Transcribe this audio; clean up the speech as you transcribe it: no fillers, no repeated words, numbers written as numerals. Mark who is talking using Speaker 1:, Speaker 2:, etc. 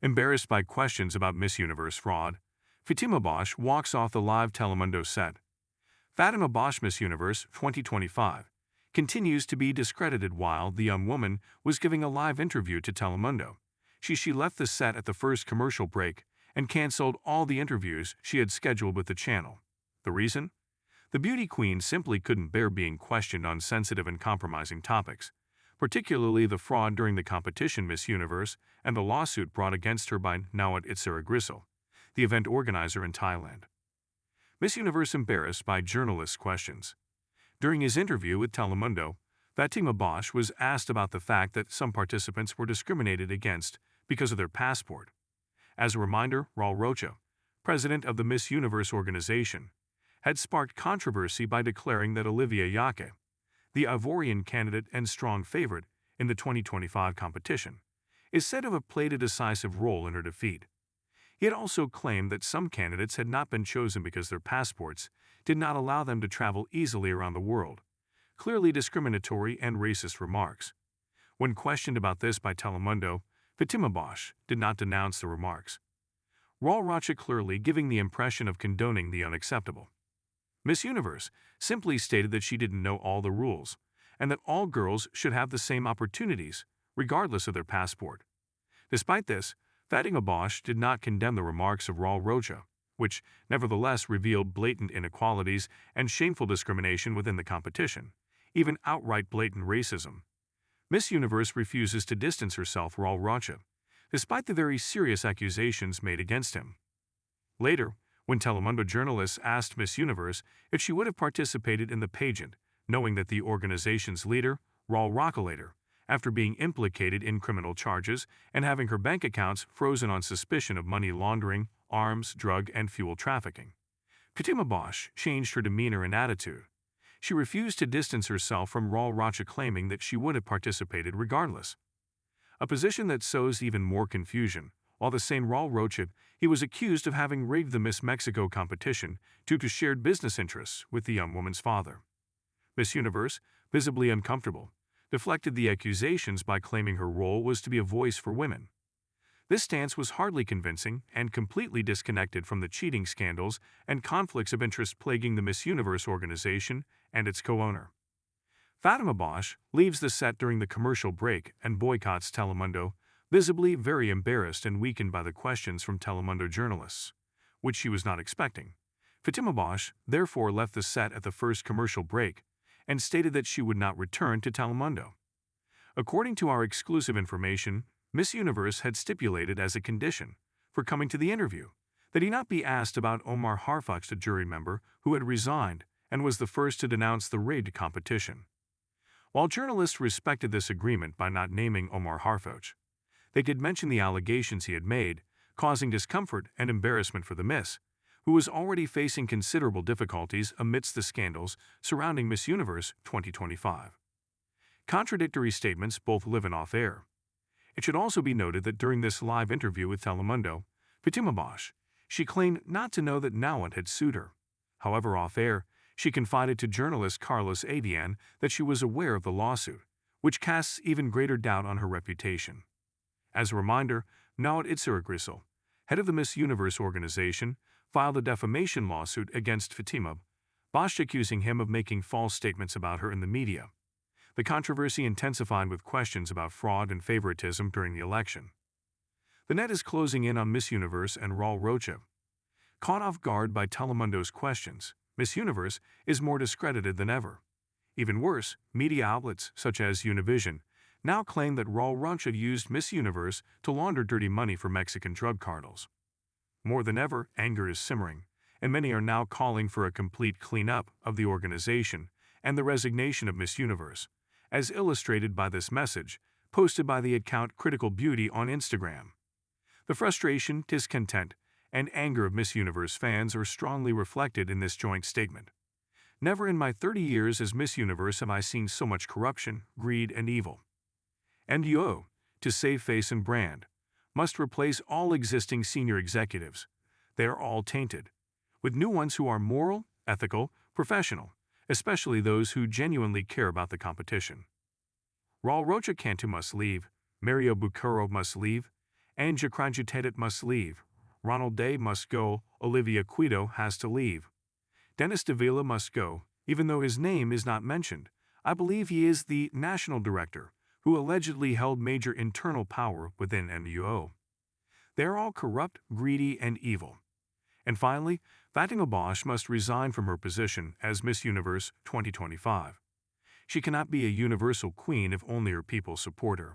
Speaker 1: Embarrassed by questions about Miss Universe fraud, Fatima Bosch walks off the live Telemundo set. Fatima BoschMiss Universe 2025 continues to be discredited while the young woman was giving a live interview to Telemundo. She left the set at the first commercial break and canceled all the interviews she had scheduled with the channel. The reason? The beauty queen simply couldn't bear being questioned on sensitive and compromising topics, particularly the fraud during the competition Miss Universe and the lawsuit brought against her by Nawat Itsaragrisil, the event organizer in Thailand. Miss Universe embarrassed by journalists' questions. During his interview with Telemundo, Fatima Bosch was asked about the fact that some participants were discriminated against because of their passport. As a reminder, Raúl Rocha, president of the Miss Universe organization, had sparked controversy by declaring that Olivia Yacé, the Ivorian candidate and strong favorite in the 2025 competition, is said to have played a decisive role in her defeat. He had also claimed that some candidates had not been chosen because their passports did not allow them to travel easily around the world, clearly discriminatory and racist remarks. When questioned about this by Telemundo, Fatima Bosch did not denounce the remarks. Raúl Rochaclearly giving the impression of condoning the unacceptable. Miss Universe simply stated that she didn't know all the rules, and that all girls should have the same opportunities, regardless of their passport. Despite this, Fatima Bosch did not condemn the remarks of Raúl Rocha, which nevertheless revealed blatant inequalities and shameful discrimination within the competition, even outright blatant racism. Miss Universe refuses to distance herself from Raúl Rocha, despite the very serious accusations made against him. Later, when Telemundo journalists asked Miss Universe if she would have participated in the pageant, knowing that the organization's leader, Raúl Rochaclearly, after being implicated in criminal charges and having her bank accounts frozen on suspicion of money laundering, arms, drug, and fuel trafficking, Fatima Bosch changed her demeanor and attitude. She refused to distance herself from Raúl Rocha, claiming that she would have participated regardless. A position that sows even more confusion. While the same Raúl Rocha, he was accused of having rigged the Miss Mexico competition due to shared business interests with the young woman's father. Miss Universe, visibly uncomfortable, deflected the accusations by claiming her role was to be a voice for women. This stance was hardly convincing and completely disconnected from the cheating scandals and conflicts of interest plaguing the Miss Universe organization and its co-owner. Fatima Bosch leaves the set during the commercial break and boycotts Telemundo, visibly very embarrassed and weakened by the questions from Telemundo journalists, which she was not expecting. Fatima Bosch therefore left the set at the first commercial break and stated that she would not return to Telemundo. According to our exclusive information, Miss Universe had stipulated as a condition for coming to the interview that he not be asked about Omar Harfouch, a jury member who had resigned and was the first to denounce the rigged competition. While journalists respected this agreement by not naming Omar Harfouch, they did mention the allegations he had made, causing discomfort and embarrassment for the Miss, who was already facing considerable difficulties amidst the scandals surrounding Miss Universe 2025. Contradictory statements both live and off-air. It should also be noted that during this live interview with Telemundo, Fatima Bosch, she claimed not to know that Nawat had sued her. However, off-air, she confided to journalist Carlos Ivorian that she was aware of the lawsuit, which casts even greater doubt on her reputation. As a reminder, Nawat Itsaragrisil, head of the Miss Universe organization, filed a defamation lawsuit against Fatima Bosch, accusing him of making false statements about her in the media. The controversy intensified with questions about fraud and favoritism during the election. The net is closing in on Miss Universe and Raúl Rocha. Caught off guard by Telemundo's questions, Miss Universe is more discredited than ever. Even worse, media outlets such as Univision now claim that Raúl Rocha used Miss Universe to launder dirty money for Mexican drug cartels. More than ever, anger is simmering, and many are now calling for a complete cleanup of the organization and the resignation of Miss Universe, as illustrated by this message posted by the account Critical Beauty on Instagram. The frustration, discontent, and anger of Miss Universe fans are strongly reflected in this joint statement. Never in my 30 years as Miss Universe have I seen so much corruption, greed, and evil. And you, to save face and brand, must replace all existing senior executives. They are all tainted, with new ones who are moral, ethical, professional, especially those who genuinely care about the competition. Raúl Rocha Cantu must leave, Mario Bucaro must leave, and discreditedWhile must leave. Ronald Day must go, Olivia Yacé has to leave. Dennis Davila must go, even though his name is not mentioned. I believe he is the national director, who allegedly held major internal power within MUO. They are all corrupt, greedy, and evil. And finally, Fatima Bosch must resign from her position as Miss Universe 2025. She cannot be a universal queen if only her people support her.